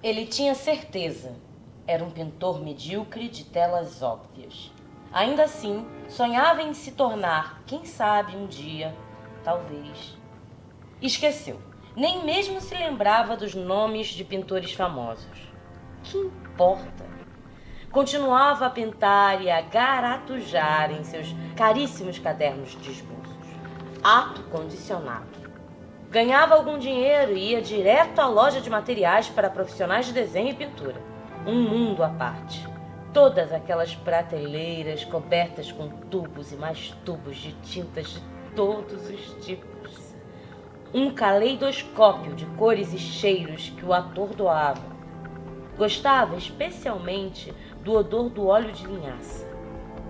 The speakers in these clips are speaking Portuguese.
Ele tinha certeza. Era um pintor medíocre de telas óbvias. Ainda assim, sonhava em se tornar, quem sabe um dia, talvez. Esqueceu. Nem mesmo se lembrava dos nomes de pintores famosos. Que importa? Continuava a pintar e a garatujar em seus caríssimos cadernos de esboços. Ato condicionado. Ganhava algum dinheiro e ia direto à loja de materiais para profissionais de desenho e pintura. Um mundo à parte. Todas aquelas prateleiras cobertas com tubos e mais tubos de tintas de todos os tipos. Um caleidoscópio de cores e cheiros que o ator doava. Gostava especialmente do odor do óleo de linhaça.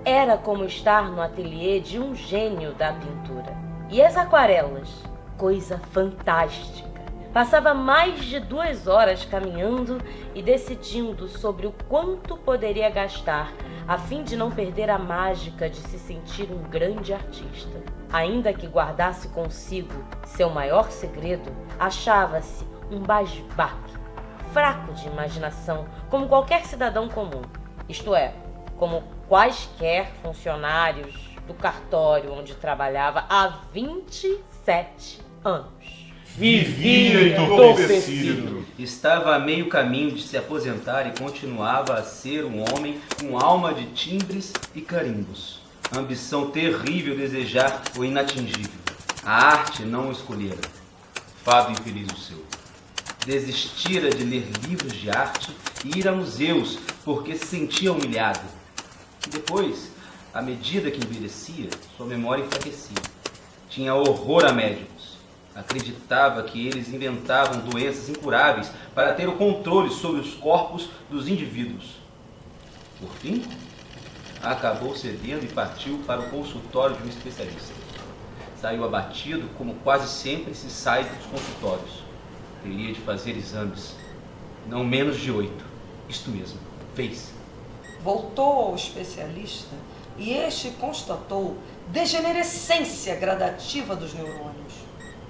Era como estar no ateliê de um gênio da pintura. E as aquarelas? Coisa fantástica. Passava mais de 2 horas caminhando e decidindo sobre o quanto poderia gastar a fim de não perder a mágica de se sentir um grande artista. Ainda que guardasse consigo seu maior segredo, achava-se um basbaque, fraco de imaginação, como qualquer cidadão comum. Isto é, como quaisquer funcionários do cartório onde trabalhava há 27 anos. Vivia entorpecido. Estava a meio caminho de se aposentar e continuava a ser um homem com alma de timbres e carimbos. Ambição terrível desejar o inatingível. A arte não o escolhera. Fado infeliz o seu. Desistira de ler livros de arte e ir a museus porque se sentia humilhado. E depois, à medida que envelhecia, sua memória enfraquecia. Tinha horror a médicos. Acreditava que eles inventavam doenças incuráveis para ter o controle sobre os corpos dos indivíduos. Por fim, acabou cedendo e partiu para o consultório de um especialista. Saiu abatido, como quase sempre se sai dos consultórios. Teria de fazer exames, não menos de 8. Isto mesmo, fez. Voltou ao especialista e este constatou degenerescência gradativa dos neurônios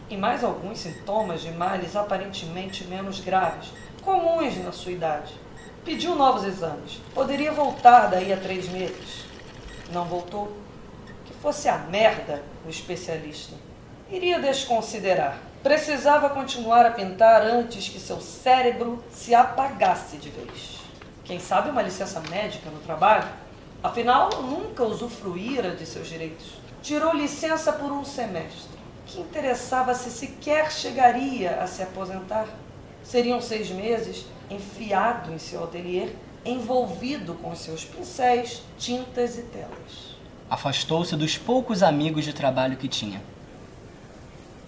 e mais alguns sintomas de males aparentemente menos graves, comuns na sua idade. Pediu novos exames. Poderia voltar daí a 3 meses. Não voltou. Que fosse a merda, o especialista. Iria desconsiderar. Precisava continuar a pintar antes que seu cérebro se apagasse de vez. Quem sabe uma licença médica no trabalho? Afinal, nunca usufruíra de seus direitos. Tirou licença por um semestre. Que interessava se sequer chegaria a se aposentar. Seriam 6 meses enfiado em seu ateliê, envolvido com seus pincéis, tintas e telas. Afastou-se dos poucos amigos de trabalho que tinha.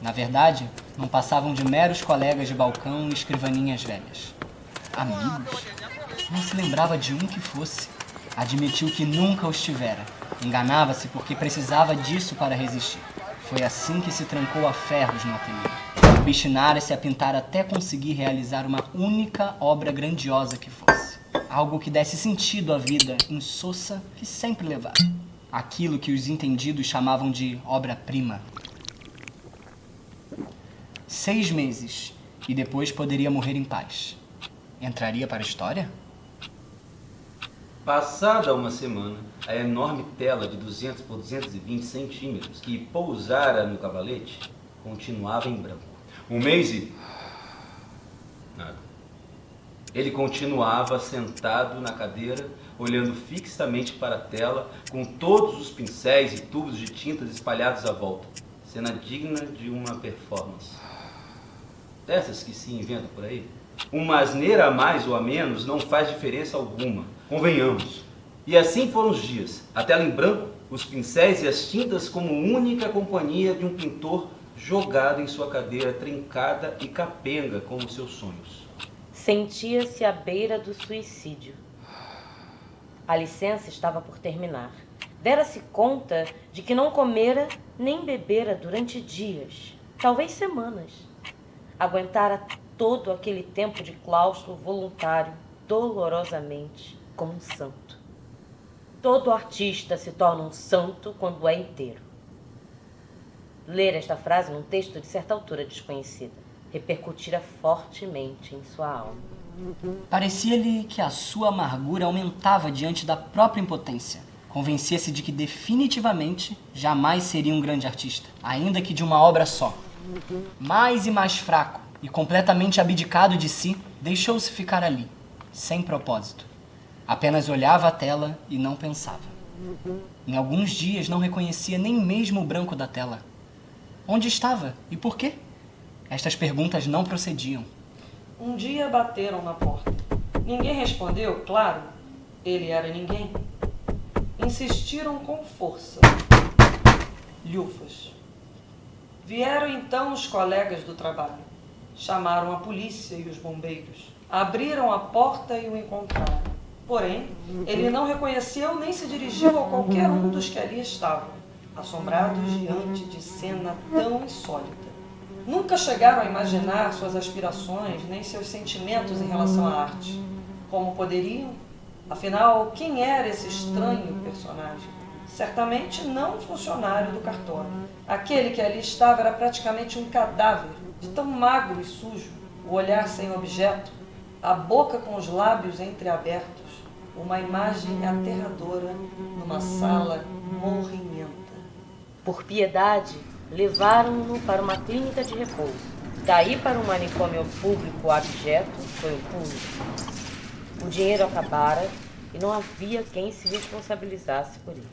Na verdade, não passavam de meros colegas de balcão e escrivaninhas velhas. Amigos? Não se lembrava de um que fosse. Admitiu que nunca os tivera. Enganava-se porque precisava disso para resistir. Foi assim que se trancou a ferros no ateliê. Obstinara-se a pintar até conseguir realizar uma única obra grandiosa que fosse. Algo que desse sentido à vida insossa que sempre levara. Aquilo que os entendidos chamavam de obra-prima. 6 meses, e depois poderia morrer em paz. Entraria para a história? Passada uma semana, a enorme tela de 200 por 220 centímetros que pousara no cavalete continuava em branco. Um mês e... nada. Ele continuava sentado na cadeira, olhando fixamente para a tela, com todos os pincéis e tubos de tintas espalhados à volta. Cena digna de uma performance. Dessas que se inventam por aí. Uma asneira a mais ou a menos não faz diferença alguma, convenhamos. E assim foram os dias. A tela em branco, os pincéis e as tintas como única companhia de um pintor jogado em sua cadeira trincada e capenga como seus sonhos. Sentia-se à beira do suicídio. A licença estava por terminar. Dera-se conta de que não comera nem bebera durante dias, talvez semanas. Aguentara todo aquele tempo de claustro voluntário, dolorosamente, como um santo. Todo artista se torna um santo quando é inteiro. Ler esta frase num texto de certa altura desconhecida repercutira fortemente em sua alma. Parecia-lhe que a sua amargura aumentava diante da própria impotência. Convencia-se de que definitivamente jamais seria um grande artista, ainda que de uma obra só. Mais e mais fraco e completamente abdicado de si, deixou-se ficar ali, sem propósito. Apenas olhava a tela e não pensava. Em alguns dias não reconhecia nem mesmo o branco da tela. Onde estava e por quê? Estas perguntas não procediam. Um dia bateram na porta. Ninguém respondeu, claro. Ele era ninguém. Insistiram com força. Lhufas. Vieram então os colegas do trabalho. Chamaram a polícia e os bombeiros. Abriram a porta e o encontraram. Porém, ele não reconheceu nem se dirigiu a qualquer um dos que ali estavam, assombrados diante de cena tão insólita. Nunca chegaram a imaginar suas aspirações nem seus sentimentos em relação à arte. Como poderiam? Afinal, quem era esse estranho personagem? Certamente não um funcionário do cartório. Aquele que ali estava era praticamente um cadáver, de tão magro e sujo, o olhar sem objeto, a boca com os lábios entreabertos, uma imagem aterradora numa sala morrimenta. Por piedade, levaram-no para uma clínica de repouso. Daí para um manicômio público abjeto foi um pulo. O dinheiro acabara e não havia quem se responsabilizasse por ele.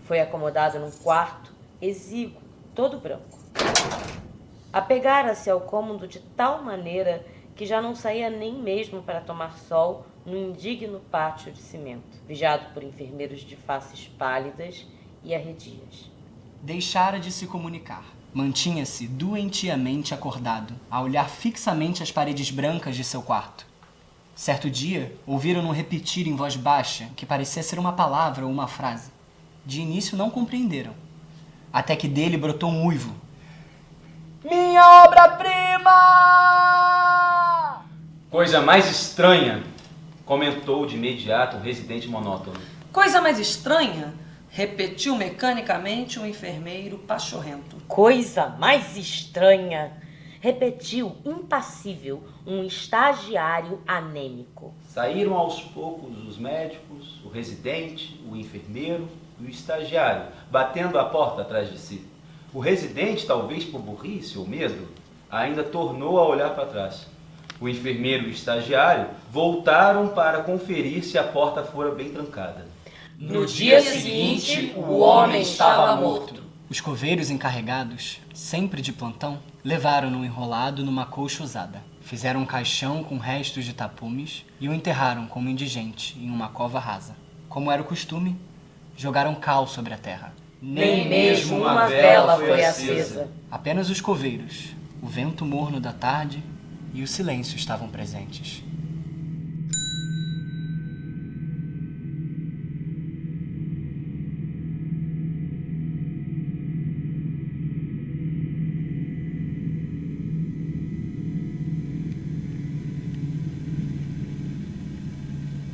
Foi acomodado num quarto exíguo, todo branco. Apegara-se ao cômodo de tal maneira que já não saía nem mesmo para tomar sol no indigno pátio de cimento, vigiado por enfermeiros de faces pálidas e arredias. Deixara de se comunicar. Mantinha-se doentiamente acordado, a olhar fixamente as paredes brancas de seu quarto. Certo dia, ouviram-no repetir em voz baixa, que parecia ser uma palavra ou uma frase. De início não compreenderam, até que dele brotou um uivo. Minha obra-prima! Coisa mais estranha, comentou de imediato o residente monótono. Coisa mais estranha, repetiu mecanicamente o enfermeiro pachorrento. Coisa mais estranha, repetiu impassível um estagiário anêmico. Saíram aos poucos os médicos, o residente, o enfermeiro e o estagiário, batendo a porta atrás de si. O residente, talvez por burrice ou medo, ainda tornou a olhar para trás. O enfermeiro e o estagiário voltaram para conferir se a porta fora bem trancada. No dia seguinte, o homem estava morto. Os coveiros encarregados, sempre de plantão, levaram-no enrolado numa colcha usada. Fizeram um caixão com restos de tapumes e o enterraram como indigente em uma cova rasa. Como era o costume, jogaram cal sobre a terra. Nem mesmo uma vela foi acesa. Apenas os coveiros, o vento morno da tarde e o silêncio estavam presentes.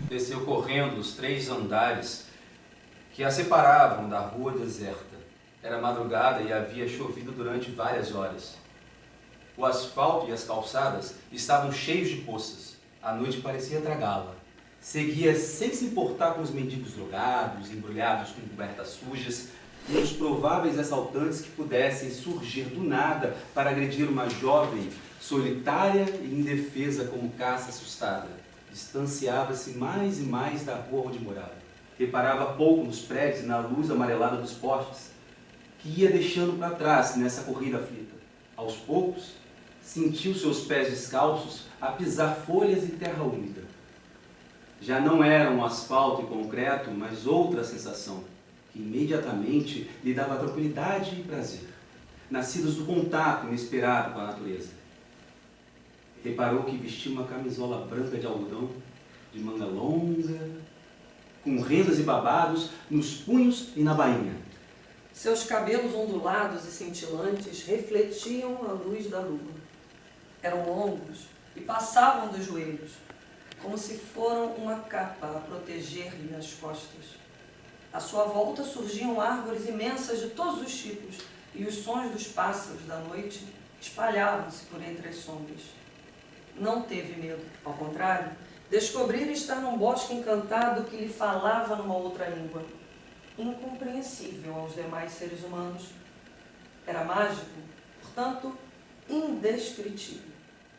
Desceu correndo os 3 andares que a separavam da rua deserta. Era madrugada e havia chovido durante várias horas. O asfalto e as calçadas estavam cheios de poças. A noite parecia tragá-la. Seguia sem se importar com os mendigos drogados, embrulhados com cobertas sujas, e os prováveis assaltantes que pudessem surgir do nada para agredir uma jovem solitária e indefesa como caça assustada. Distanciava-se mais e mais da rua onde morava. Reparava pouco nos prédios e na luz amarelada dos postes, que ia deixando para trás nessa corrida aflita. Aos poucos, sentiu seus pés descalços a pisar folhas e terra úmida. Já não era um asfalto e concreto, mas outra sensação, que imediatamente lhe dava tranquilidade e prazer, nascidos do contato inesperado com a natureza. Reparou que vestia uma camisola branca de algodão, de manga longa, com rendas e babados nos punhos e na bainha. Seus cabelos ondulados e cintilantes refletiam a luz da lua. Eram longos e passavam dos joelhos, como se foram uma capa a proteger-lhe as costas. À sua volta surgiam árvores imensas de todos os tipos, e os sons dos pássaros da noite espalhavam-se por entre as sombras. não teve medo. Ao contrário, descobrira estar num bosque encantado que lhe falava numa outra língua, incompreensível aos demais seres humanos. Era mágico, portanto, indescritível.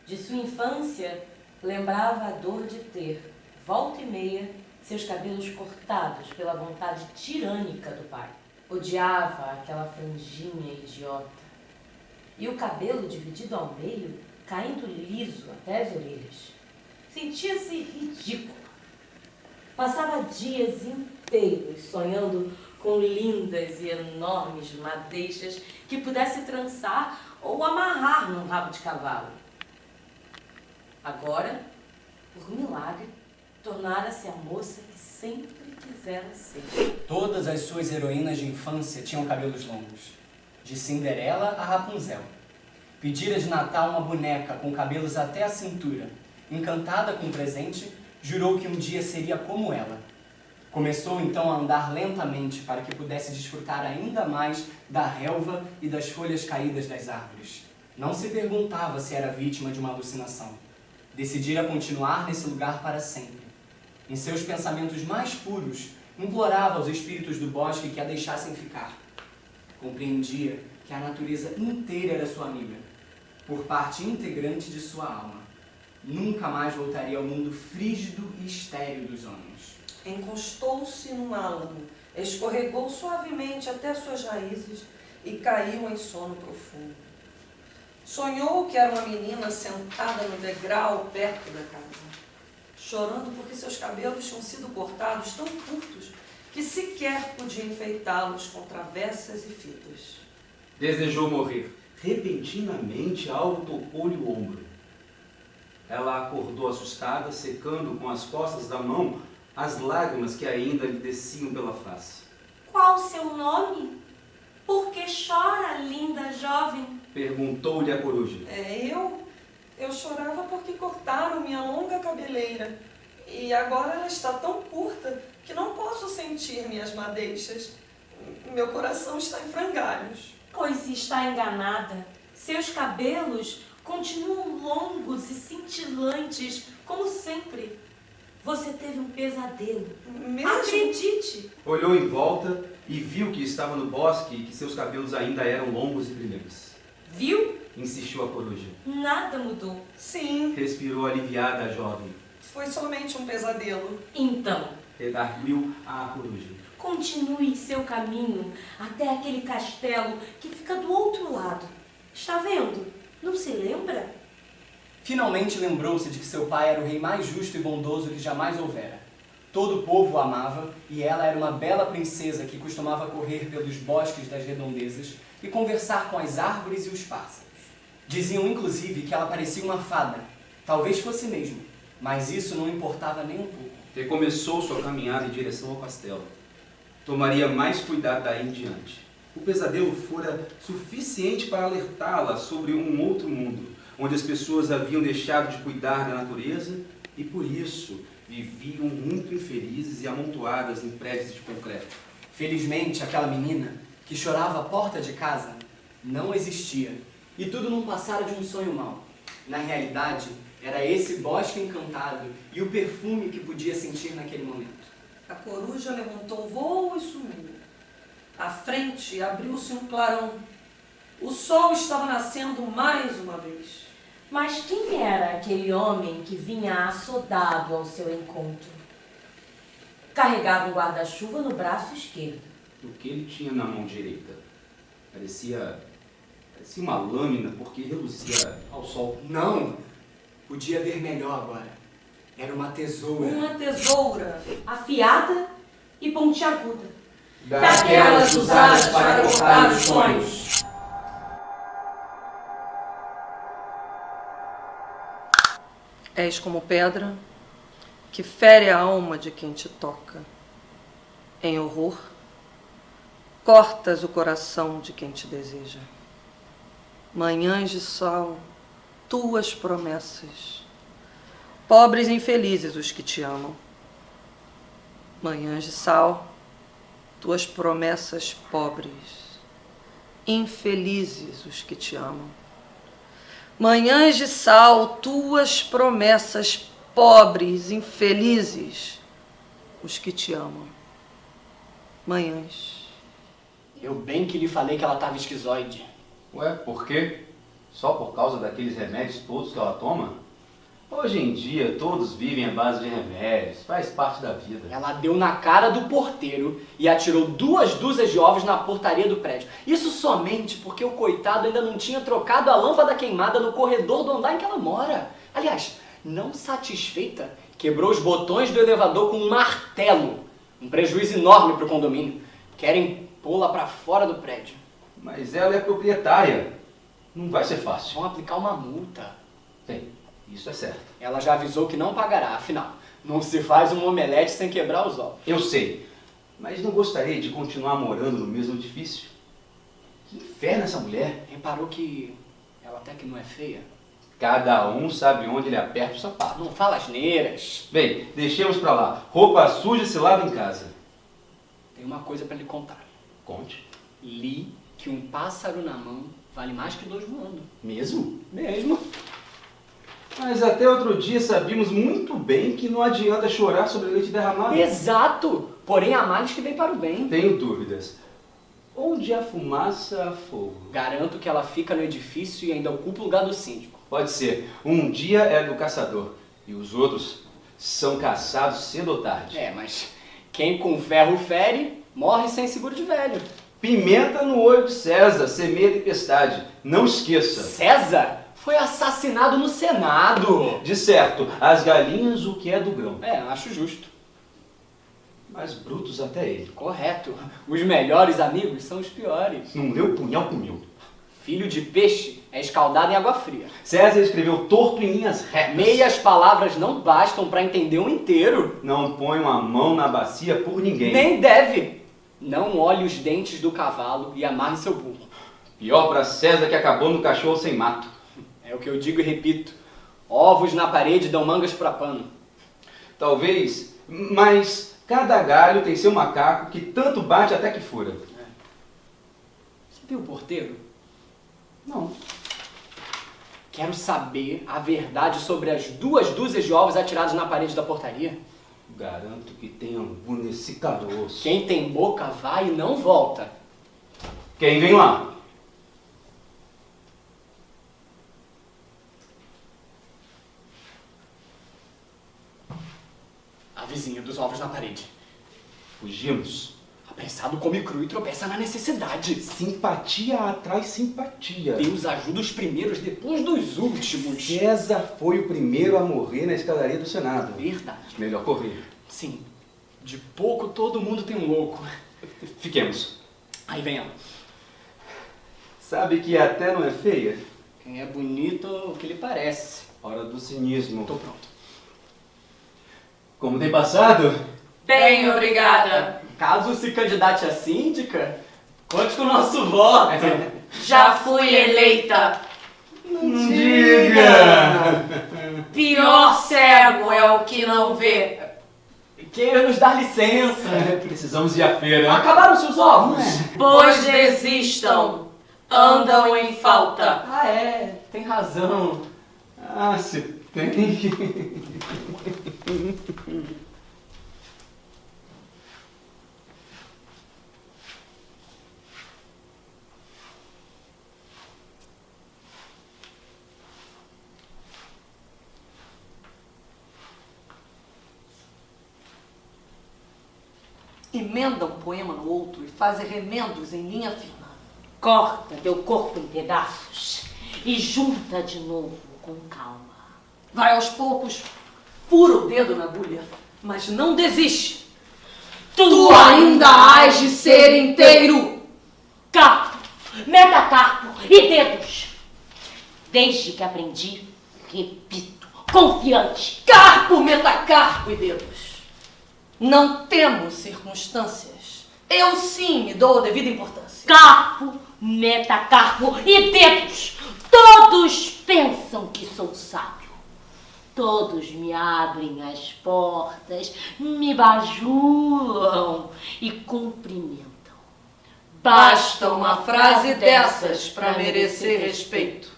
De sua infância, lembrava a dor de ter, volta e meia, seus cabelos cortados pela vontade tirânica do pai. Odiava aquela franjinha idiota. E o cabelo dividido ao meio, caindo liso até as orelhas. Sentia-se ridículo. Passava dias inteiros sonhando com lindas e enormes madeixas que pudesse trançar ou amarrar num rabo de cavalo. Agora, por milagre, tornara-se a moça que sempre quisera ser. Todas as suas heroínas de infância tinham cabelos longos, de Cinderela a Rapunzel. Pedira de Natal uma boneca com cabelos até a cintura. Encantada com o presente, jurou que um dia seria como ela. Começou então a andar lentamente para que pudesse desfrutar ainda mais da relva e das folhas caídas das árvores. Não se perguntava se era vítima de uma alucinação. Decidira continuar nesse lugar para sempre. Em seus pensamentos mais puros, implorava aos espíritos do bosque que a deixassem ficar. Compreendia que a natureza inteira era sua amiga, por parte integrante de sua alma. Nunca mais voltaria ao mundo frígido e estéril dos homens. Encostou-se num álamo, escorregou suavemente até suas raízes e caiu em sono profundo. Sonhou que era uma menina sentada no degrau perto da casa, chorando porque seus cabelos tinham sido cortados tão curtos que sequer podia enfeitá-los com travessas e fitas. Desejou morrer. Repentinamente, algo tocou-lhe o ombro. Ela acordou assustada, secando com as costas da mão as lágrimas que ainda lhe desciam pela face. Qual o seu nome? Por que chora, linda jovem? Perguntou-lhe a coruja. Eu chorava porque cortaram minha longa cabeleira e agora ela está tão curta que não posso sentir minhas madeixas. Meu coração está em frangalhos. Pois está enganada. Seus cabelos continuam longos e cintilantes, como sempre. Você teve um pesadelo. Mesmo? Acredite! Olhou em volta e viu que estava no bosque e que seus cabelos ainda eram longos e brilhantes. Viu? Insistiu a coruja. Nada mudou. Sim, Respirou aliviada a jovem. foi somente um pesadelo. Então, Redarguiu a coruja. continue seu caminho até aquele castelo que fica do outro lado. Está vendo? Não se lembra? Finalmente lembrou-se de que seu pai era o rei mais justo e bondoso que jamais houvera. Todo o povo o amava e ela era uma bela princesa que costumava correr pelos bosques das redondezas e conversar com as árvores e os pássaros. Diziam inclusive que ela parecia uma fada. Talvez fosse mesmo, mas isso não importava nem um pouco. Recomeçou sua caminhada em direção ao castelo. Tomaria mais cuidado daí em diante. O pesadelo fora suficiente para alertá-la sobre um outro mundo, onde as pessoas haviam deixado de cuidar da natureza e, por isso, viviam muito infelizes e amontoadas em prédios de concreto. Felizmente, aquela menina, que chorava à porta de casa, não existia, e tudo não passara de um sonho mau. Na realidade, era esse bosque encantado e o perfume que podia sentir naquele momento. A coruja levantou voo e sumiu. À frente abriu-se um clarão. O sol estava nascendo mais uma vez. Mas quem era aquele homem que vinha assodado ao seu encontro? Carregava um guarda-chuva no braço esquerdo. O que ele tinha na mão direita? Parecia uma lâmina, porque reluzia ao sol. Não! Podia ver melhor agora. Era uma tesoura. Uma tesoura. Afiada e pontiaguda. Daquelas usadas para cortar os sonhos. És como pedra que fere a alma de quem te toca. Em horror, cortas o coração de quem te deseja. Manhãs de sol, tuas promessas. Pobres e infelizes os que te amam. Manhãs de sal, tuas promessas pobres. Infelizes os que te amam. Manhãs de sal, tuas promessas, pobres, infelizes, os que te amam. Manhãs. Eu bem que lhe falei que ela estava esquizoide. Ué, por quê? Só por causa daqueles remédios todos que ela toma? Hoje em dia, todos vivem à base de remédios. Faz parte da vida. Ela deu na cara do porteiro e atirou 2 dúzias de ovos na portaria do prédio. Isso somente porque o coitado ainda não tinha trocado a lâmpada queimada no corredor do andar em que ela mora. Aliás, não satisfeita, quebrou os botões do elevador com um martelo. Um prejuízo enorme para o condomínio. Querem pô-la para fora do prédio. Mas ela é proprietária. Não vai ser fácil. Vão aplicar uma multa. Bem, isso é certo. Ela já avisou que não pagará, afinal. Não se faz um omelete sem quebrar os ovos. Eu sei. Mas não gostaria de continuar morando no mesmo edifício. Que inferno essa mulher. Reparou que ela até que não é feia? Cada um sabe onde ele aperta o sapato. Não fala asneiras. Bem, deixemos pra lá. Roupa suja se lava em casa. Tem uma coisa para lhe contar. Conte. Li que um pássaro na mão vale mais que 2 voando. Mesmo? Mesmo? Mas até outro dia sabíamos muito bem que não adianta chorar sobre leite derramado. Exato! Porém, há males que vem para o bem. Tenho dúvidas. Onde há fumaça, há fogo. Garanto que ela fica no edifício e ainda ocupa o lugar do síndico. Pode ser. Um dia é do caçador e os outros são caçados cedo ou tarde. É, mas quem com ferro fere, morre sem seguro de velho. Pimenta no olho de César, semeia tempestade. Não esqueça. César foi assassinado no Senado. De certo, as galinhas o que é do grão. É, acho justo. Mas brutos até ele. Correto. Os melhores amigos são os piores. Não leu punhal comigo. Filho de peixe é escaldado em água fria. César escreveu torto em linhas retas. Meias palavras não bastam para entender um inteiro. Não põe uma mão na bacia por ninguém. Nem deve. Não olhe os dentes do cavalo e amarre seu burro. Pior pra César que acabou no cachorro sem mato. É o que eu digo e repito. Ovos na parede dão mangas para pano. Talvez, mas cada galho tem seu macaco que tanto bate até que fura. Você viu o porteiro? Não. Quero saber a verdade sobre as 2 dúzias de ovos atirados na parede da portaria. Garanto que tem angu nesse caroço. Quem tem boca vai e não volta. Quem vem lá? A vizinha dos ovos na parede. Fugimos. Apressado come cru e tropeça na necessidade. Simpatia atrai simpatia. Deus ajuda os primeiros depois dos últimos. César foi o primeiro a morrer na escadaria do Senado. Verdade. Melhor correr. Sim. De pouco todo mundo tem um louco. Fiquemos. Aí vem ela. Sabe que até não é feia? Quem é bonito, o que lhe parece. Hora do cinismo. Tô pronto. Como tem passado? Bem, obrigada. Caso se candidate a síndica, conte com o nosso voto. Já fui eleita. Não diga! Pior cego é o que não vê. Queira nos dar licença. Precisamos ir à feira. Acabaram seus ovos? Pois desistam. Andam em falta. Ah, é. Tem razão. Ah, se tem. Emenda um poema no outro e faz remendos em linha fina. Corta teu corpo em pedaços e junta de novo com calma. Vai aos poucos, fura o dedo na agulha, mas não desiste. Tu ainda hás de ser inteiro. Carpo, metacarpo e dedos. Desde que aprendi, repito, confiante. Carpo, metacarpo e dedos. Não temos circunstâncias. Eu sim me dou a devida importância. Carpo, metacarpo e dedos. Todos pensam que sou sábio. Todos me abrem as portas, me bajulam e cumprimentam. Basta uma frase dessas para merecer respeito.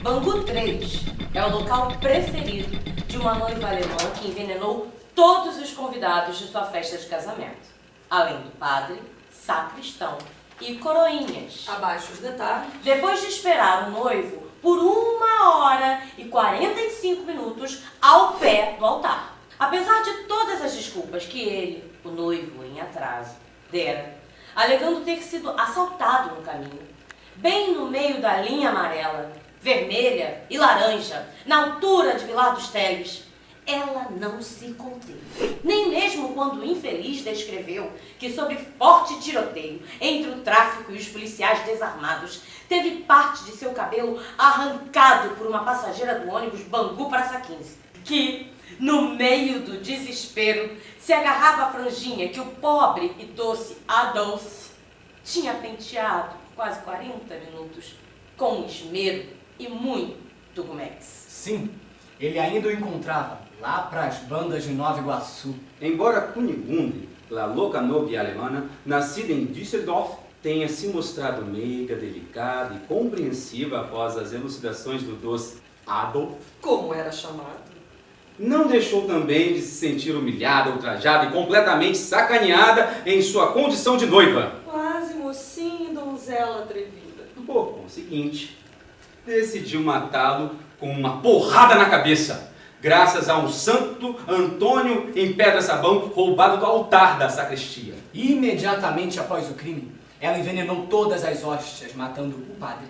Bangu 3 é o local preferido de uma noiva alemã que envenenou todos os convidados de sua festa de casamento, além do padre, sacristão e coroinhas. Abaixo os detalhes. Depois de esperar o noivo por 1h45 ao pé do altar. Apesar de todas as desculpas que ele, o noivo em atraso, dera, alegando ter sido assaltado no caminho, bem no meio da linha amarela, vermelha e laranja, na altura de Vilar dos Teles, ela não se conteve. Nem mesmo quando o infeliz descreveu que, sob forte tiroteio entre o tráfico e os policiais desarmados, teve parte de seu cabelo arrancado por uma passageira do ônibus Bangu Praça 15, que, no meio do desespero, se agarrava à franjinha que o pobre e doce Adolf tinha penteado por quase 40 minutos, com esmero e muito gumex. Sim, ele ainda o encontrava lá para as bandas de Nova Iguaçu. Embora Kunigunde, a louca nobia alemã, nascida em Düsseldorf, tenha se mostrado meiga, delicada e compreensiva após as elucidações do doce Adolf, Como era chamado? não deixou também de se sentir humilhada, ultrajada e completamente sacaneada em sua condição de noiva. Quase mocinha e donzela atrevida. Por conseguinte, decidiu matá-lo com uma porrada na cabeça, graças a um santo Antônio em pedra-sabão roubado do altar da sacristia. Imediatamente após o crime, ela envenenou todas as hóstias, matando o padre,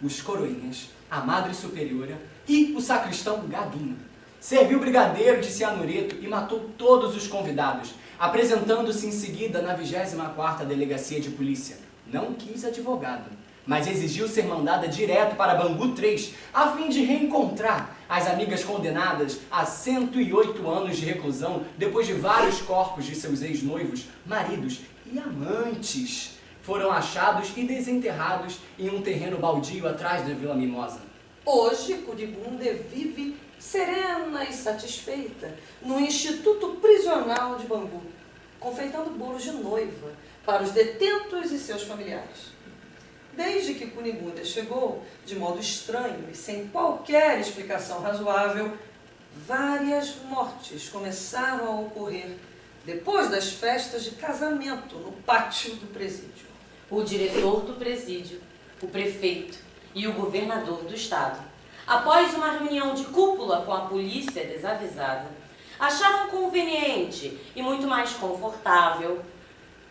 os coroinhas, a madre superiora e o sacristão Gaguinho. Serviu brigadeiro de cianureto e matou todos os convidados, apresentando-se em seguida na 24ª Delegacia de Polícia. Não quis advogado, mas exigiu ser mandada direto para Bangu 3, a fim de reencontrar as amigas condenadas a 108 anos de reclusão depois de vários corpos de seus ex-noivos, maridos e amantes foram achados e desenterrados em um terreno baldio atrás da Vila Mimosa. Hoje, Kunigunde vive serena e satisfeita no Instituto Prisional de Bangu, confeitando bolos de noiva para os detentos e seus familiares. Desde que Kunigunde chegou, de modo estranho e sem qualquer explicação razoável, várias mortes começaram a ocorrer depois das festas de casamento no pátio do presídio. O diretor do presídio, o prefeito e o governador do estado, após uma reunião de cúpula com a polícia desavisada, acharam conveniente e muito mais confortável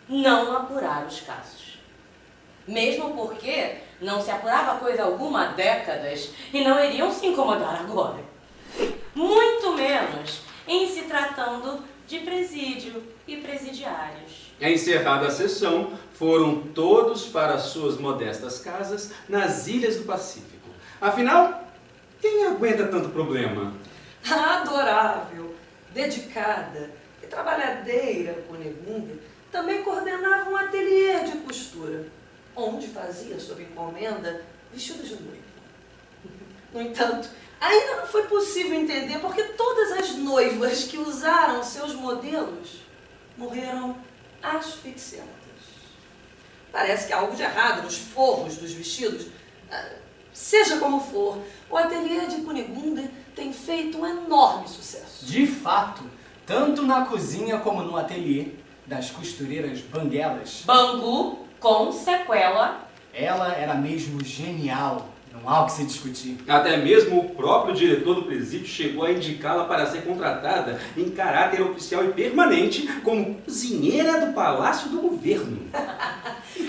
não apurar os casos. Mesmo porque não se apurava coisa alguma há décadas e não iriam se incomodar agora. Muito menos em se tratando de presídio e presidiários. Encerrada a sessão, foram todos para suas modestas casas nas ilhas do Pacífico. Afinal, quem aguenta tanto problema? A adorável, dedicada e trabalhadeira Kunigunde também coordenava um ateliê de costura, onde fazia, sob encomenda, vestidos de noiva. No entanto, ainda não foi possível entender porque todas as noivas que usaram seus modelos morreram asfixiadas. Parece que há algo de errado nos forros dos vestidos. Seja como for, o ateliê de Kunigunde tem feito um enorme sucesso. De fato, tanto na cozinha como no ateliê das costureiras banguelas, Bangu com sequela. ela era mesmo genial, não há o que se discutir. Até mesmo o próprio diretor do presídio chegou a indicá-la para ser contratada em caráter oficial e permanente como cozinheira do Palácio do Governo.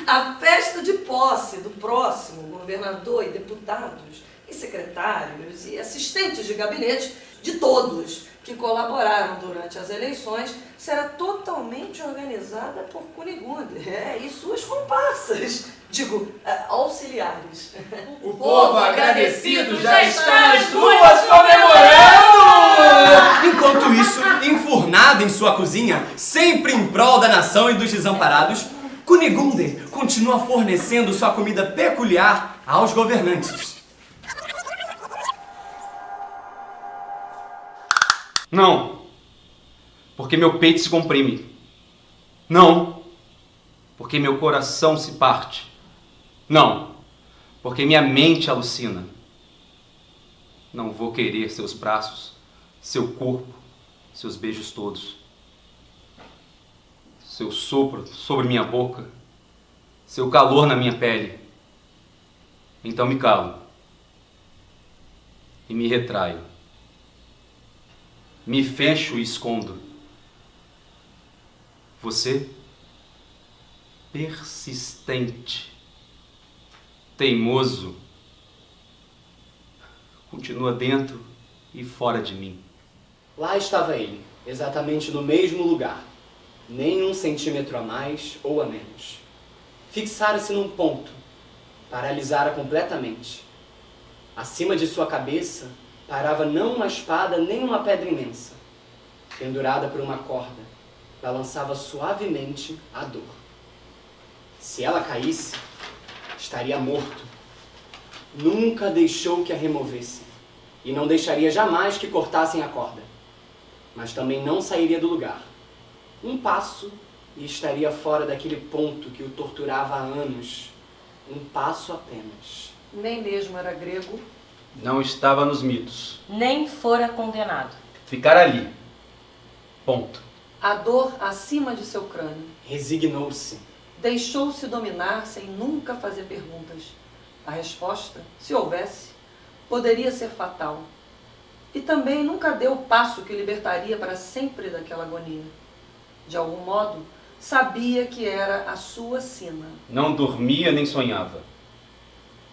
A festa de posse do próximo governador e deputados e secretários e assistentes de gabinete de todos que colaboraram durante as eleições será totalmente organizada por Kunigunde e suas comparsas, auxiliares. O povo agradecido já está nas ruas comemorando! Enquanto isso, enfurnada em sua cozinha, sempre em prol da nação e dos desamparados, Kunigunde continua fornecendo sua comida peculiar aos governantes. Não, porque meu peito se comprime. Não, porque meu coração se parte. Não, porque minha mente alucina. Não vou querer seus braços, seu corpo, seus beijos todos. Seu sopro sobre minha boca, seu calor na minha pele. Então me calo e me retraio. Me fecho e escondo. Você, persistente, teimoso, continua dentro e fora de mim. Lá estava ele, exatamente no mesmo lugar. Nem 1 centímetro a mais ou a menos. Fixara-se num ponto, paralisara completamente. Acima de sua cabeça parava não uma espada nem uma pedra imensa. Pendurada por uma corda, balançava suavemente a dor. Se ela caísse, estaria morto. Nunca deixou que a removessem, e não deixaria jamais que cortassem a corda. Mas também não sairia do lugar. Um passo e estaria fora daquele ponto que o torturava há anos. Um passo apenas. Nem mesmo era grego. Não estava nos mitos. Nem fora condenado. Ficar ali. Ponto. A dor acima de seu crânio. Resignou-se. Deixou-se dominar sem nunca fazer perguntas. A resposta, se houvesse, poderia ser fatal. E também nunca deu o passo que o libertaria para sempre daquela agonia. De algum modo, sabia que era a sua sina. Não dormia nem sonhava.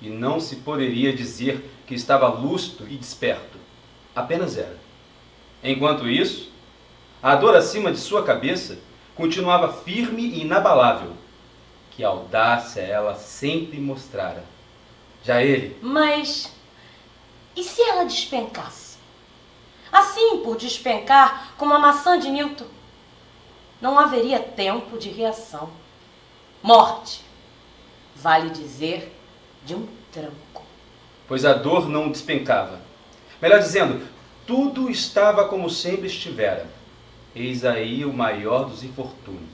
E não se poderia dizer que estava lúcido e desperto. Apenas era. Enquanto isso, a dor acima de sua cabeça continuava firme e inabalável. Que audácia ela sempre mostrara. Já ele... Mas e se ela despencasse? Assim, por despencar, como a maçã de Newton, não haveria tempo de reação. Morte, vale dizer, de um tranco. Pois a dor não despencava. Melhor dizendo, tudo estava como sempre estivera. Eis aí o maior dos infortúnios.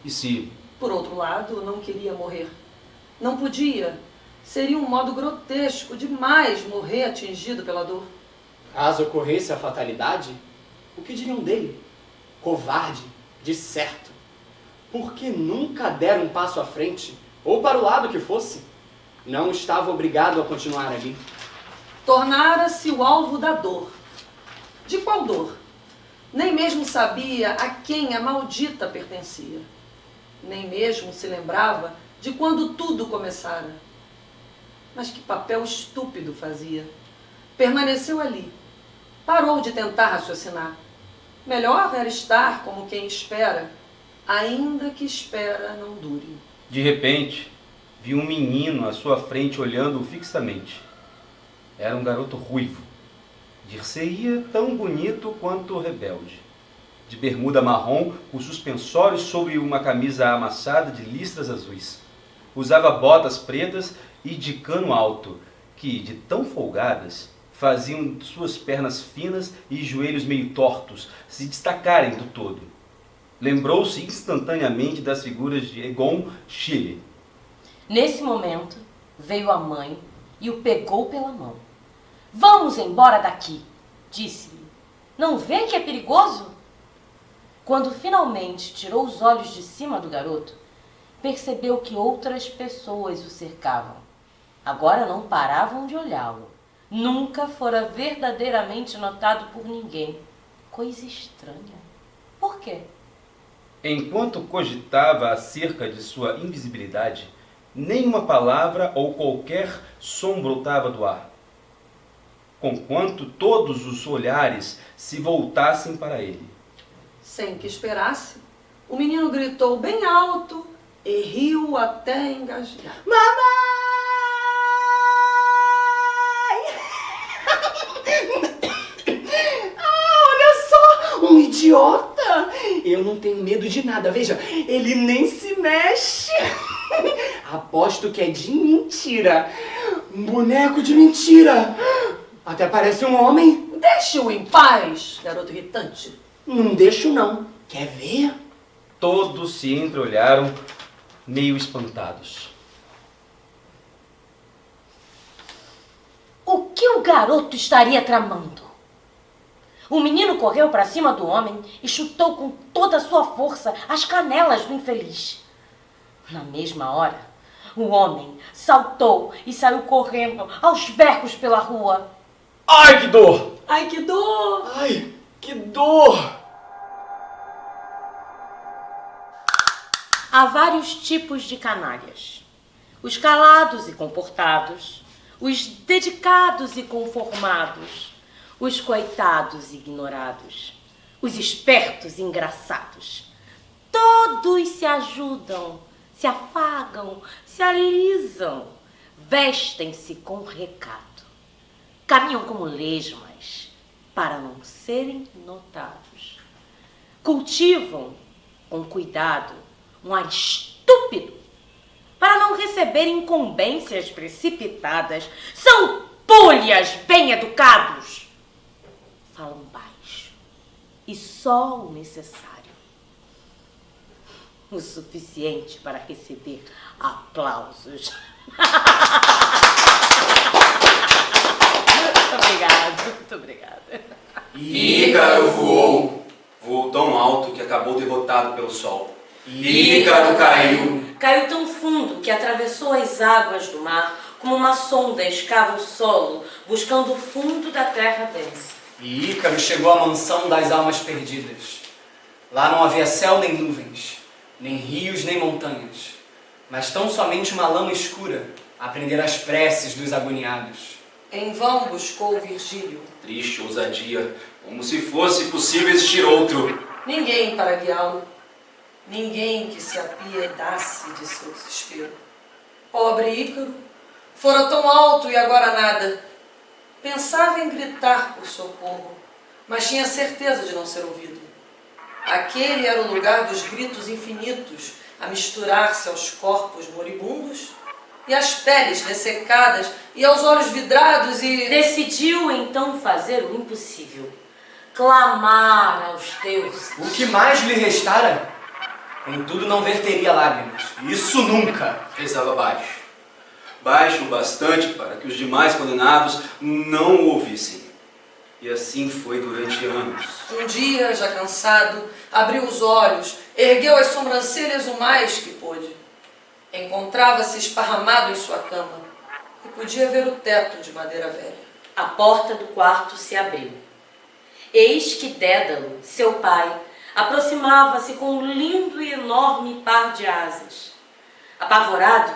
E se... Por outro lado, não queria morrer. Não podia. Seria um modo grotesco demais morrer atingido pela dor. Caso ocorresse a fatalidade, o que diriam dele? Covarde, de certo. Porque nunca dera um passo à frente, ou para o lado que fosse. Não estava obrigado a continuar ali. Tornara-se o alvo da dor. De qual dor? Nem mesmo sabia a quem a maldita pertencia. Nem mesmo se lembrava de quando tudo começara. Mas que papel estúpido fazia. Permaneceu ali. Parou de tentar raciocinar. Melhor era estar como quem espera, ainda que espera não dure. De repente, viu um menino à sua frente olhando-o fixamente. Era um garoto ruivo. Dir-se-ia tão bonito quanto rebelde. De bermuda marrom, com suspensórios sobre uma camisa amassada de listras azuis. Usava botas pretas e de cano alto, que, de tão folgadas, faziam suas pernas finas e joelhos meio tortos se destacarem do todo. Lembrou-se instantaneamente das figuras de Egon Schiele. Nesse momento, veio a mãe e o pegou pela mão. Vamos embora daqui, disse-lhe. Não vê que é perigoso? Quando finalmente tirou os olhos de cima do garoto, percebeu que outras pessoas o cercavam. Agora não paravam de olhá-lo. Nunca fora verdadeiramente notado por ninguém. Coisa estranha. Por quê? Enquanto cogitava acerca de sua invisibilidade, nenhuma palavra ou qualquer som brotava do ar, conquanto todos os olhares se voltassem para ele. Sem que esperasse, o menino gritou bem alto e riu até engasgar. Mamãe! Olha só! Um idiota! Eu não tenho medo de nada. Veja, ele nem se mexe. Aposto que é de mentira. Um boneco de mentira. Até parece um homem. Deixe-o em paz, garoto irritante. Não deixo, não. Quer ver? Todos se entreolharam, meio espantados. O que o o garoto estaria tramando? O menino correu para cima do homem e chutou com toda a sua força as canelas do infeliz. Na mesma hora, o homem saltou e saiu correndo aos berros pela rua. Ai, que dor! Ai, que dor! Ai, que dor! Há vários tipos de canalhas. Os calados e comportados, os dedicados e conformados, os coitados e ignorados, os espertos e engraçados. Todos se ajudam, se afagam, se alisam, vestem-se com recato. Caminham como lesmas para não serem notados. Cultivam, com cuidado, um ar estúpido para não receber incumbências precipitadas. São pulhas bem educados. Falam baixo e só o necessário. O suficiente para receber aplausos. Muito obrigada, muito obrigada. Ícaro voou. Voou tão alto que acabou derrotado pelo sol. Ícaro caiu. Caiu tão fundo que atravessou as águas do mar como uma sonda escava o solo, buscando o fundo da terra densa. E Ícaro chegou à mansão das almas perdidas. Lá não havia céu nem nuvens, nem rios nem montanhas, mas tão somente uma lama escura a prender as preces dos agoniados. Em vão buscou Virgílio. Triste ousadia, como se fosse possível existir outro. Ninguém para guiá-lo. Ninguém que se apiedasse de seu desespero. Pobre Ícaro, fora tão alto e agora nada. Pensava em gritar por socorro, mas tinha certeza de não ser ouvido. Aquele era o lugar dos gritos infinitos, a misturar-se aos corpos moribundos e às peles ressecadas e aos olhos vidrados e... Decidiu então fazer o impossível. Clamar aos deuses. O que mais lhe restara? Contudo, não verteria lágrimas. Isso nunca! Rezava baixo. Baixo o bastante para que os demais condenados não o ouvissem. E assim foi durante anos. Um dia, já cansado, abriu os olhos, ergueu as sobrancelhas o mais que pôde. Encontrava-se esparramado em sua cama e podia ver o teto de madeira velha. A porta do quarto se abriu. Eis que Dédalo, seu pai, aproximava-se com um lindo e enorme par de asas. Apavorado,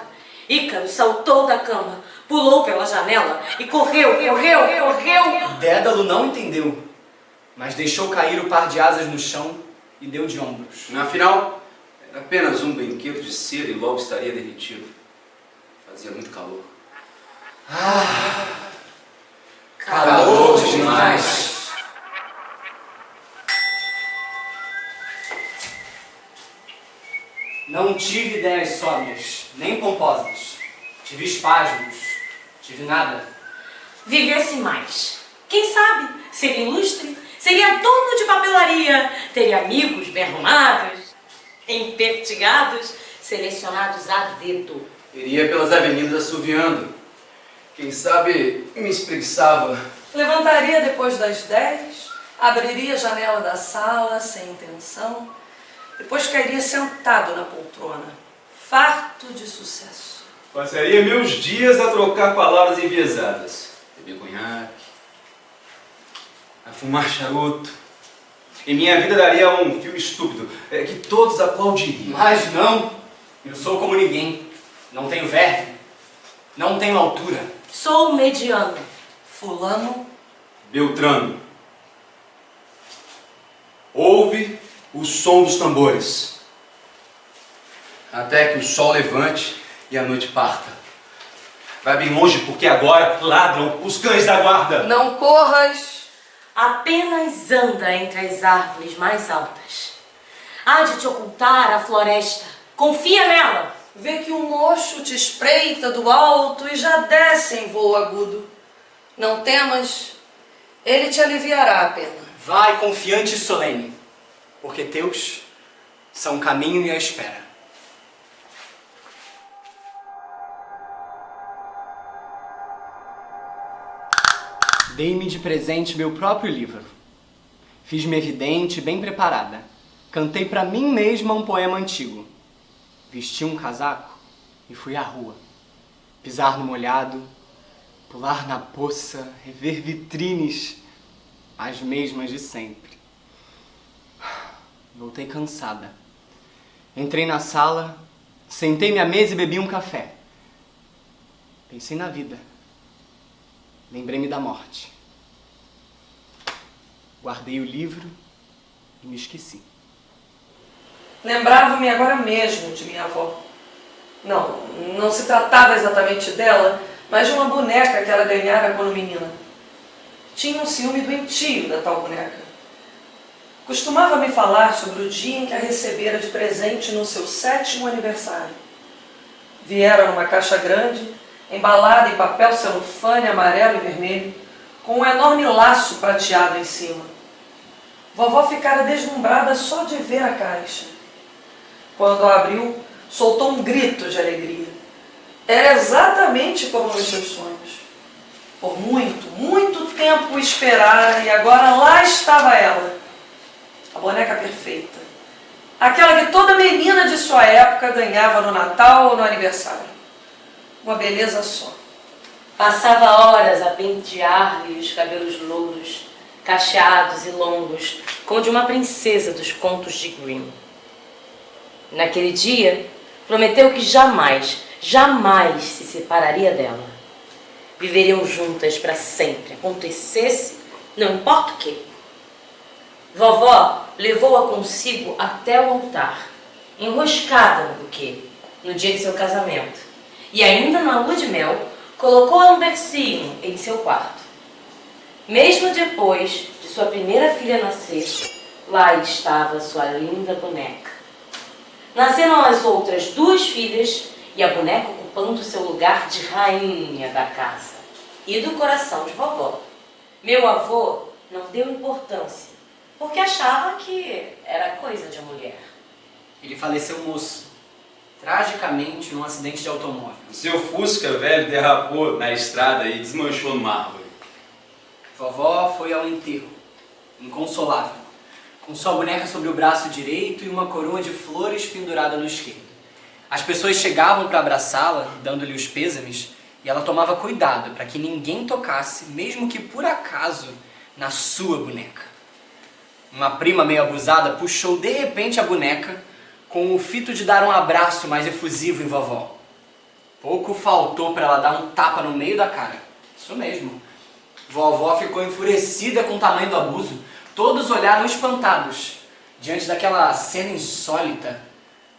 Ícaro saltou da cama, pulou pela janela e correu. Dédalo não entendeu, mas deixou cair o par de asas no chão e deu de ombros. Afinal, era apenas um brinquedo de cera e logo estaria derretido. Fazia muito calor. Calor demais! Não tive ideias sóbrias, nem pomposas. Tive espasmos, tive nada. Vivesse mais. Quem sabe, seria ilustre, seria dono de papelaria, teria amigos bem arrumados, empertigados, selecionados a dedo. Iria pelas avenidas assoviando. Quem sabe me espreguiçava. Levantaria depois das 10, abriria a janela da sala sem intenção, depois cairia sentado na poltrona, farto de sucesso. Passaria meus dias a trocar palavras enviesadas. Beber conhaque, a fumar charuto. E minha vida daria um filme estúpido, que todos aplaudiriam. Mas não, eu sou como ninguém. Não tenho verve, não tenho altura. Sou mediano. Fulano, Beltrano. Ouve o som dos tambores, até que o sol levante e a noite parta. Vai bem longe, porque agora ladram os cães da guarda. não corras. Apenas anda entre as árvores mais altas. Há de te ocultar a floresta. Confia nela. Vê que um mocho te espreita do alto e já desce em voo agudo. Não temas, ele te aliviará a pena. Vai confiante e solene, porque teus são o caminho e a espera. Dei-me de presente meu próprio livro. Fiz-me evidente, bem preparada. Cantei para mim mesma um poema antigo. Vesti um casaco e fui à rua. Pisar no molhado, pular na poça, rever vitrines, as mesmas de sempre. Voltei cansada. Entrei na sala, sentei-me à mesa e bebi um café. Pensei na vida. Lembrei-me da morte. Guardei o livro e me esqueci. Lembrava-me agora mesmo de minha avó. Não se tratava exatamente dela, mas de uma boneca que ela ganhara quando menina. Tinha um ciúme doentio da tal boneca. Costumava me falar sobre o dia em que a recebera de presente no seu 7º aniversário. Viera numa caixa grande, embalada em papel celofane amarelo e vermelho, com um enorme laço prateado em cima. Vovó ficara deslumbrada só de ver a caixa. Quando a abriu, soltou um grito de alegria. Era exatamente como nos seus sonhos. Por muito, muito tempo esperara e agora lá estava ela. A boneca perfeita. Aquela que toda menina de sua época ganhava no Natal ou no aniversário. Uma beleza só. Passava horas a pentear-lhe os cabelos louros, cacheados e longos, como de uma princesa dos contos de Grimm. Naquele dia, prometeu que jamais, jamais se separaria dela. Viveriam juntas para sempre, acontecesse, não importa o quê. Vovó levou-a consigo até o altar, enroscada no buquê, no dia de seu casamento. E ainda na lua de mel, colocou-a um bercinho em seu quarto. Mesmo depois de sua primeira filha nascer, lá estava sua linda boneca. Nasceram as outras 2 filhas e a boneca ocupando seu lugar de rainha da casa e do coração de vovó. Meu avô não deu importância, porque achava que era coisa de mulher. Ele faleceu moço, tragicamente num acidente de automóvel. Seu Fusca velho derrapou na estrada e desmanchou numa árvore. Vovó foi ao enterro, inconsolável, com sua boneca sobre o braço direito e uma coroa de flores pendurada no esquerdo. As pessoas chegavam para abraçá-la, dando-lhe os pêsames, e ela tomava cuidado para que ninguém tocasse, mesmo que por acaso, na sua boneca. Uma prima meio abusada puxou de repente a boneca com o fito de dar um abraço mais efusivo em vovó. Pouco faltou para ela dar um tapa no meio da cara. Isso mesmo. Vovó ficou enfurecida com o tamanho do abuso. Todos olharam espantados diante daquela cena insólita,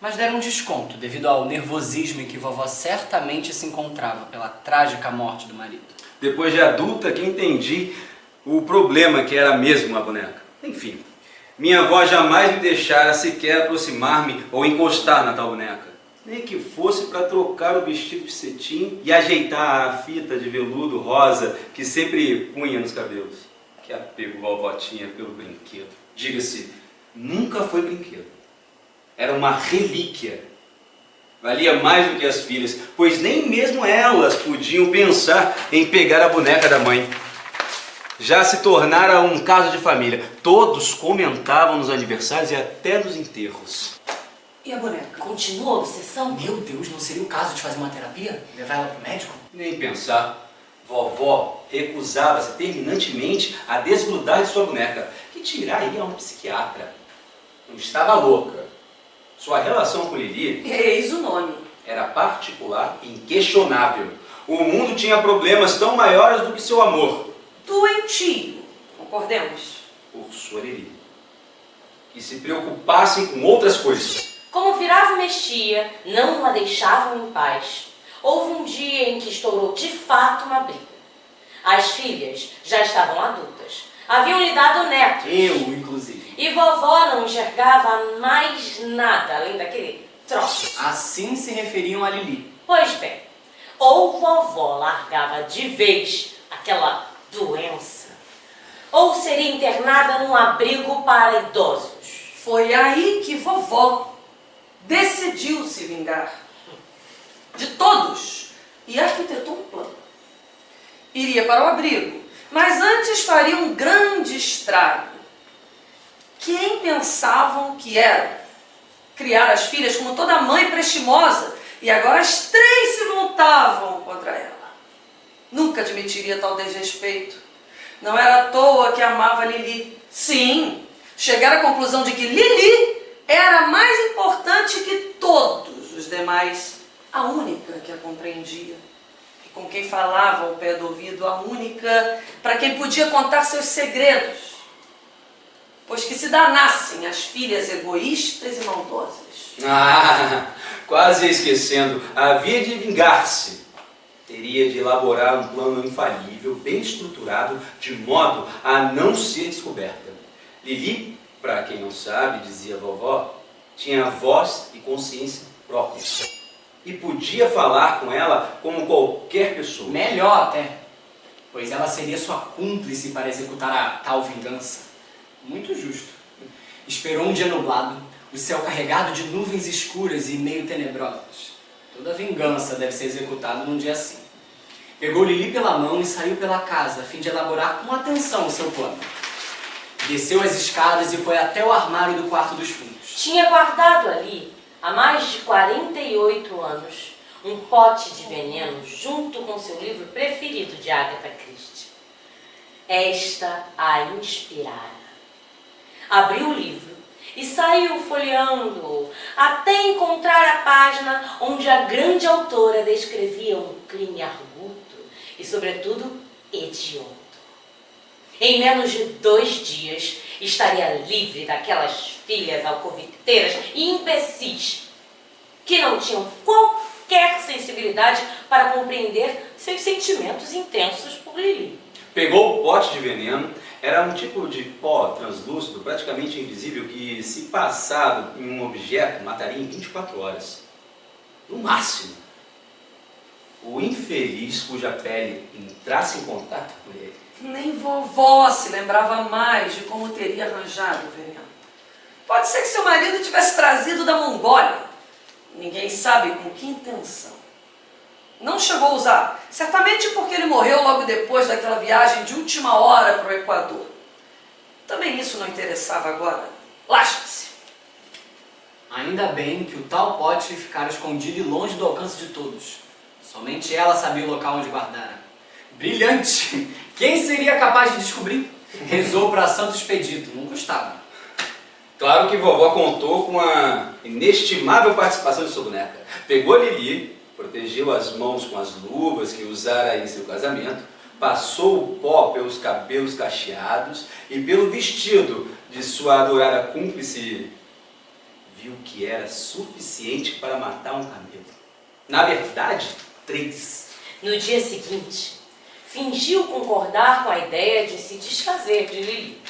mas deram um desconto devido ao nervosismo em que vovó certamente se encontrava pela trágica morte do marido. Depois de adulta que entendi o problema que era mesmo a boneca. Enfim, minha avó jamais me deixara sequer aproximar-me ou encostar na tal boneca. Nem que fosse para trocar o vestido de cetim e ajeitar a fita de veludo rosa que sempre punha nos cabelos. Que apego vovó tinha pelo brinquedo. Diga-se, nunca foi brinquedo. Era uma relíquia. Valia mais do que as filhas, pois nem mesmo elas podiam pensar em pegar a boneca da mãe. Já se tornara um caso de família. Todos comentavam nos aniversários e até nos enterros. E a boneca? Continua a obsessão? Meu Deus, não seria o caso de fazer uma terapia? Levar ela pro médico? Nem pensar. Vovó recusava-se terminantemente a desgrudar de sua boneca, que tiraria a um psiquiatra. Não estava louca. Sua relação com Lili Eis o nome. era particular e inquestionável. O mundo tinha problemas tão maiores do que seu amor Doentio. Concordemos? por sua Lili. Que se preocupassem com outras coisas. Como virava mexia, não a deixavam em paz. Houve um dia em que estourou de fato uma briga. As filhas já estavam adultas. Haviam lhe dado netos. Eu, inclusive. E vovó não enxergava mais nada além daquele troço. Assim se referiam a Lili. Pois bem, ou vovó largava de vez aquela doença, ou seria internada num abrigo para idosos. Foi aí que vovó decidiu se vingar de todos e arquitetou um plano. Iria para o abrigo, Mas antes faria um grande estrago. Quem pensavam que eram? Criar as filhas como toda mãe prestimosa, e agora as 3 se voltavam contra ela. Nunca admitiria tal desrespeito. Não era à toa que amava Lili. Sim, chegar à conclusão de que Lili era mais importante que todos os demais. A única que a compreendia. E com quem falava ao pé do ouvido. A única para quem podia contar seus segredos. Pois que se danassem as filhas egoístas e maldosas. Ah, quase esquecendo. Havia de vingar-se. Teria de elaborar um plano infalível, bem estruturado, de modo a não ser descoberta. Lili, para quem não sabe, dizia a vovó, tinha voz e consciência próprias. E podia falar com ela como qualquer pessoa. Melhor até, pois ela seria sua cúmplice para executar a tal vingança. Muito justo. Esperou um dia nublado, o céu carregado de nuvens escuras e meio tenebrosas. Toda vingança deve ser executada num dia assim. Pegou Lili pela mão e saiu pela casa, a fim de elaborar com atenção o seu plano. Desceu as escadas e foi até o armário do quarto dos fundos. Tinha guardado ali, há mais de 48 anos, um pote de veneno junto com seu livro preferido de Agatha Christie. Esta a inspirara. Abriu o livro e saiu folheando até encontrar a página onde a grande autora descrevia um crime arguto e, sobretudo, hediondo. Em menos de 2 dias estaria livre daquelas filhas alcoviteiras e imbecis que não tinham qualquer sensibilidade para compreender seus sentimentos intensos por Lili. Pegou o pote de veneno. Era um tipo de pó translúcido, praticamente invisível, que, se passado em um objeto, mataria em 24 horas. No máximo. O infeliz cuja pele entrasse em contato com ele. Nem vovó se lembrava mais de como teria arranjado o veneno. Pode ser que seu marido tivesse trazido da Mongólia. Ninguém sabe com que intenção. Não chegou a usar, certamente porque ele morreu logo depois daquela viagem de última hora para o Equador. Também isso não interessava agora. Lasca-se. Ainda bem que o tal pote ficara escondido e longe do alcance de todos. Somente ela sabia o local onde guardara. Brilhante! Quem seria capaz de descobrir? Rezou para Santo Expedito, não custava. Claro que vovó contou com a inestimável participação de sua boneca. Pegou Lili, protegeu as mãos com as luvas que usara em seu casamento, passou o pó pelos cabelos cacheados e pelo vestido de sua adorada cúmplice, viu que era suficiente para matar um camelo. Na verdade, 3. No dia seguinte, fingiu concordar com a ideia de se desfazer de Lili,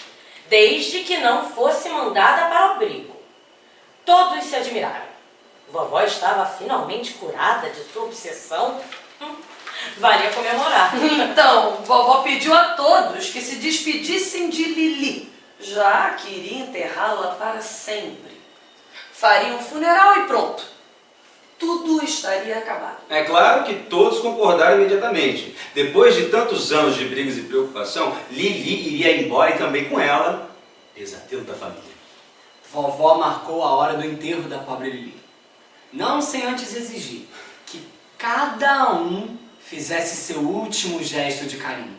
desde que não fosse mandada para o abrigo. Todos se admiraram. Vovó estava finalmente curada de sua obsessão. Valia comemorar. Então, vovó pediu a todos que se despedissem de Lili, já que iria enterrá-la para sempre. Faria um funeral e pronto. Tudo estaria acabado. É claro que todos concordaram imediatamente. Depois de tantos anos de brigas e preocupação, Lili iria embora e também com ela, pesadelo da família. Vovó marcou a hora do enterro da pobre Lili. Não sem antes exigir que cada um fizesse seu último gesto de carinho.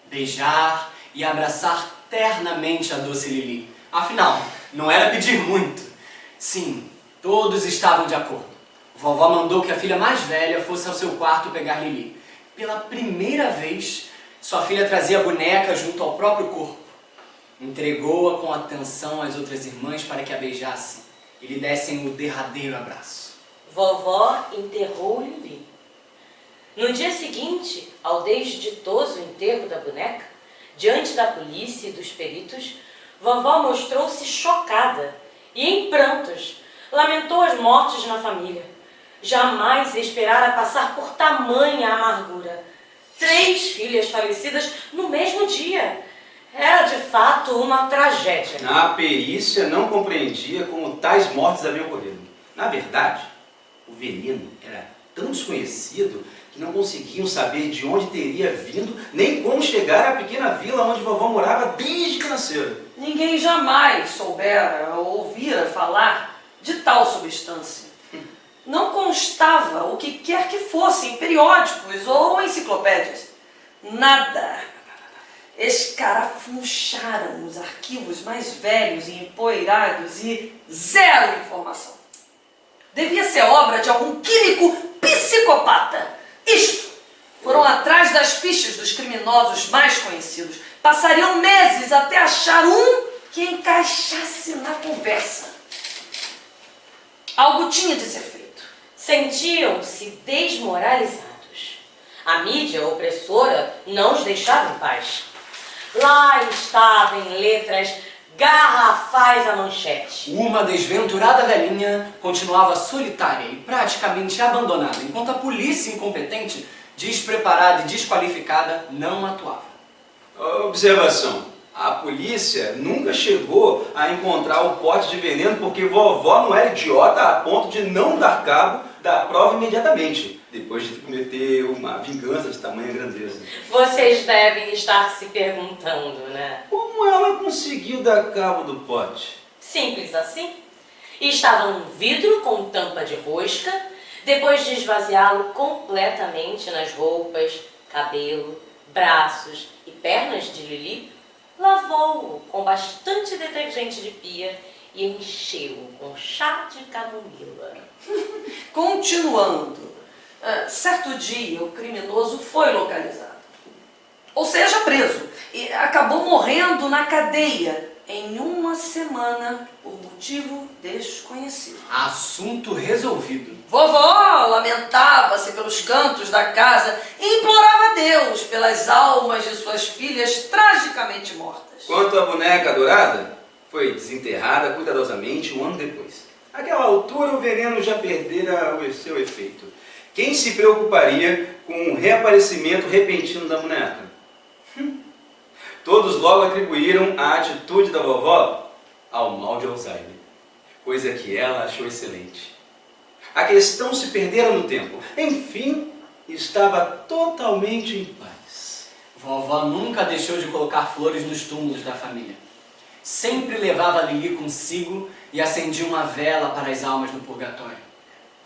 Beijar e abraçar ternamente a doce Lili. Afinal, não era pedir muito. Sim, todos estavam de acordo. Vovó mandou que a filha mais velha fosse ao seu quarto pegar Lili. Pela primeira vez, sua filha trazia a boneca junto ao próprio corpo. Entregou-a com atenção às outras irmãs para que a beijassem e lhe dessem o derradeiro abraço. Vovó enterrou Lili. No dia seguinte, ao desditoso enterro da boneca, diante da polícia e dos peritos, vovó mostrou-se chocada e, em prantos, lamentou as mortes na família. Jamais esperara passar por tamanha amargura. 3 filhas falecidas no mesmo dia. Era, de fato, uma tragédia. A perícia não compreendia como tais mortes haviam ocorrido. Na verdade, o veneno era tão desconhecido que não conseguiam saber de onde teria vindo, nem como chegar à pequena vila onde vovó morava desde que nascera. Ninguém jamais soubera ou ouvira falar de tal substância. Não constava o que quer que fosse em periódicos ou enciclopédias. Nada. Escarafuncharam os arquivos mais velhos e empoeirados e zero informação. Devia ser obra de algum químico psicopata. Isto, foram atrás das fichas dos criminosos mais conhecidos. Passariam meses até achar um que encaixasse na conversa. Algo tinha de ser feito. Sentiam-se desmoralizados. A mídia opressora não os deixava em paz. Lá estava em letras garrafais a manchete. Uma desventurada velhinha continuava solitária e praticamente abandonada, enquanto a polícia incompetente, despreparada e desqualificada, não atuava. Observação. A polícia nunca chegou a encontrar o pote de veneno porque vovó não era idiota a ponto de não dar cabo da prova imediatamente, depois de cometer uma vingança de tamanha grandeza. Vocês devem estar se perguntando, né? Como ela conseguiu dar cabo do pote? Simples assim. Estava num vidro com tampa de rosca, depois de esvaziá-lo completamente nas roupas, cabelo, braços e pernas de Lili, lavou-o com bastante detergente de pia e encheu-o com chá de camomila. Continuando, certo dia o criminoso foi localizado. Ou seja, preso. E acabou morrendo na cadeia em uma semana por motivo desconhecido. Assunto resolvido. Vovó lamentava-se pelos cantos da casa e implorava a Deus pelas almas de suas filhas tragicamente mortas. Quanto à boneca dourada, foi desenterrada cuidadosamente um ano depois. Àquela altura o veneno já perdera o seu efeito. Quem se preocuparia com o reaparecimento repentino da boneca? Todos logo atribuíram a atitude da vovó ao mal de Alzheimer, coisa que ela achou excelente. A questão se perdera no tempo. Enfim, estava totalmente em paz. Vovó nunca deixou de colocar flores nos túmulos da família. Sempre levava a Lili consigo e acendia uma vela para as almas no purgatório.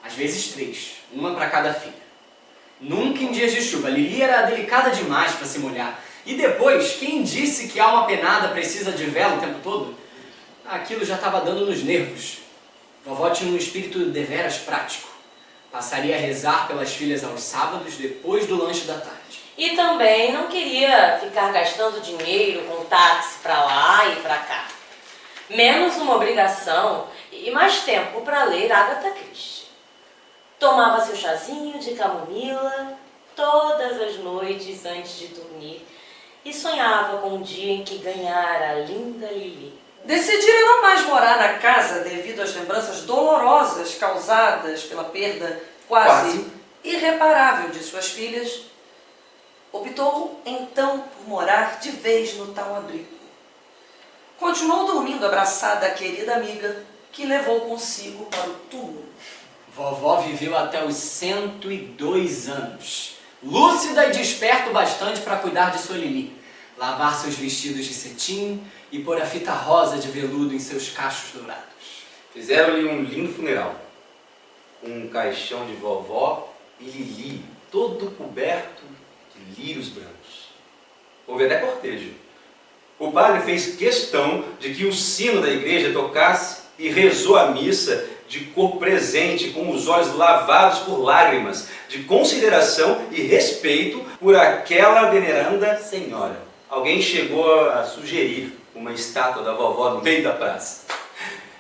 Às vezes 3, uma para cada filha. Nunca em dias de chuva. Lili era delicada demais para se molhar. E depois, quem disse que alma penada precisa de vela o tempo todo? Aquilo já estava dando nos nervos. Vovó tinha um espírito deveras prático. Passaria a rezar pelas filhas aos sábados, depois do lanche da tarde. E também não queria ficar gastando dinheiro com táxi para lá e para cá. Menos uma obrigação e mais tempo para ler Agatha Christie. Tomava seu chazinho de camomila todas as noites antes de dormir e sonhava com o dia em que ganhara a linda Lili. Decidira não mais morar na casa devido às lembranças dolorosas causadas pela perda quase irreparável de suas filhas. Optou então por morar de vez no tal abrigo. Continuou dormindo abraçada à querida amiga que levou consigo para o túmulo. Vovó viveu até os 102 anos. Lúcida e desperta o bastante para cuidar de sua Lili, lavar seus vestidos de cetim e pôr a fita rosa de veludo em seus cachos dourados. Fizeram-lhe um lindo funeral, com um caixão de vovó e Lili, todo coberto de lírios brancos. Houve até cortejo. O padre fez questão de que o sino da igreja tocasse e rezou a missa de corpo presente, com os olhos lavados por lágrimas, de consideração e respeito por aquela veneranda senhora. Alguém chegou a sugerir uma estátua da vovó no meio da praça.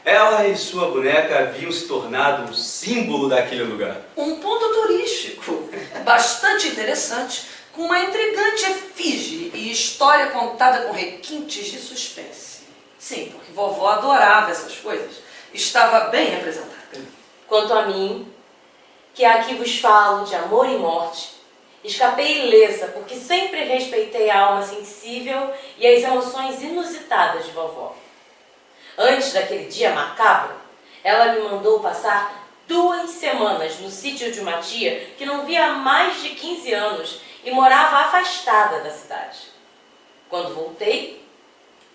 Ela e sua boneca haviam se tornado um símbolo daquele lugar. Um ponto turístico bastante interessante, com uma intrigante efígie e história contada com requintes de suspense. Sim, porque vovó adorava essas coisas. Estava bem representada. Quanto a mim, que aqui vos falo de amor e morte, escapei ilesa porque sempre respeitei a alma sensível e as emoções inusitadas de vovó. Antes daquele dia macabro, ela me mandou passar 2 semanas no sítio de uma tia que não via há mais de 15 anos e morava afastada da cidade. Quando voltei,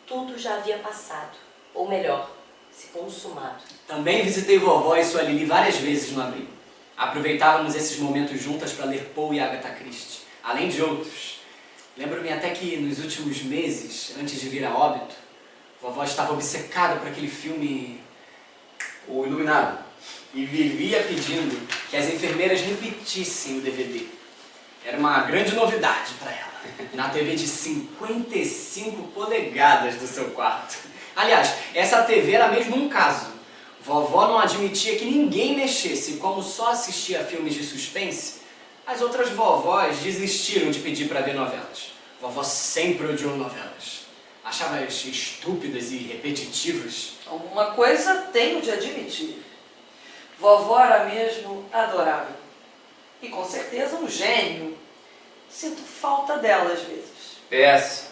tudo já havia passado, ou melhor, se consumado. Também visitei vovó e sua Lili várias vezes no abrigo. Aproveitávamos esses momentos juntas para ler Poe e Agatha Christie, além de outros. Lembro-me até que nos últimos meses, antes de vir a óbito, vovó estava obcecada por aquele filme O Iluminado e vivia pedindo que as enfermeiras repetissem o DVD. Era uma grande novidade para ela, na TV de 55 polegadas do seu quarto. Aliás, essa TV era mesmo um caso. Vovó não admitia que ninguém mexesse, e como só assistia filmes de suspense, as outras vovós desistiram de pedir para ver novelas. Vovó sempre odiou novelas. Achava-as estúpidas e repetitivas. Alguma coisa tenho de admitir. Vovó era mesmo adorável. E com certeza um gênio. Sinto falta dela às vezes. PS.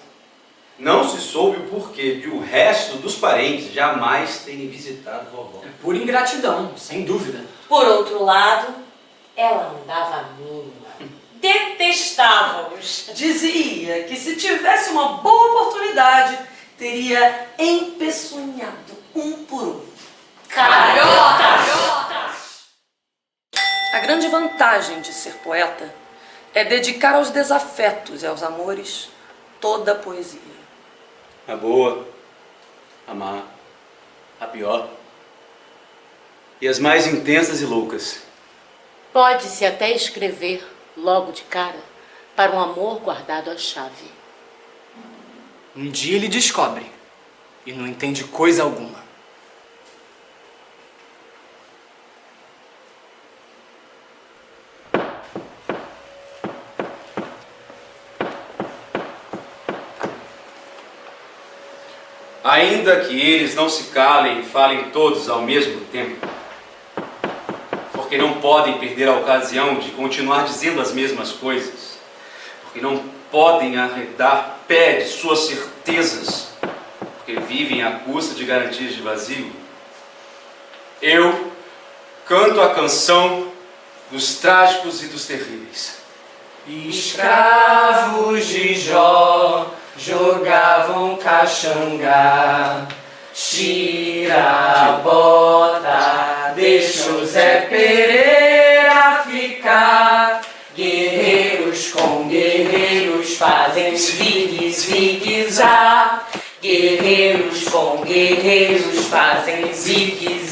Não se soube o porquê de o resto dos parentes jamais terem visitado vovó. É pura ingratidão, sem dúvida. Por outro lado, ela não dava a mínima. Detestávamos. Dizia que se tivesse uma boa oportunidade, teria empeçunhado um por um. Cariotas! A grande vantagem de ser poeta é dedicar aos desafetos e aos amores toda a poesia. A boa, a má, a pior e as mais intensas e loucas. Pode-se até escrever, logo de cara, para um amor guardado à chave. Um dia ele descobre e não entende coisa alguma. Ainda que eles não se calem e falem todos ao mesmo tempo, porque não podem perder a ocasião de continuar dizendo as mesmas coisas, porque não podem arredar pé de suas certezas, porque vivem à custa de garantias de vazio, eu canto a canção dos trágicos e dos terríveis. Escravos de Jó jogavam caxangá, tira a bota, deixa o Zé Pereira ficar. Guerreiros com guerreiros fazem zigue-zigue-zá. Guerreiros com guerreiros fazem zigue-zigue-zá.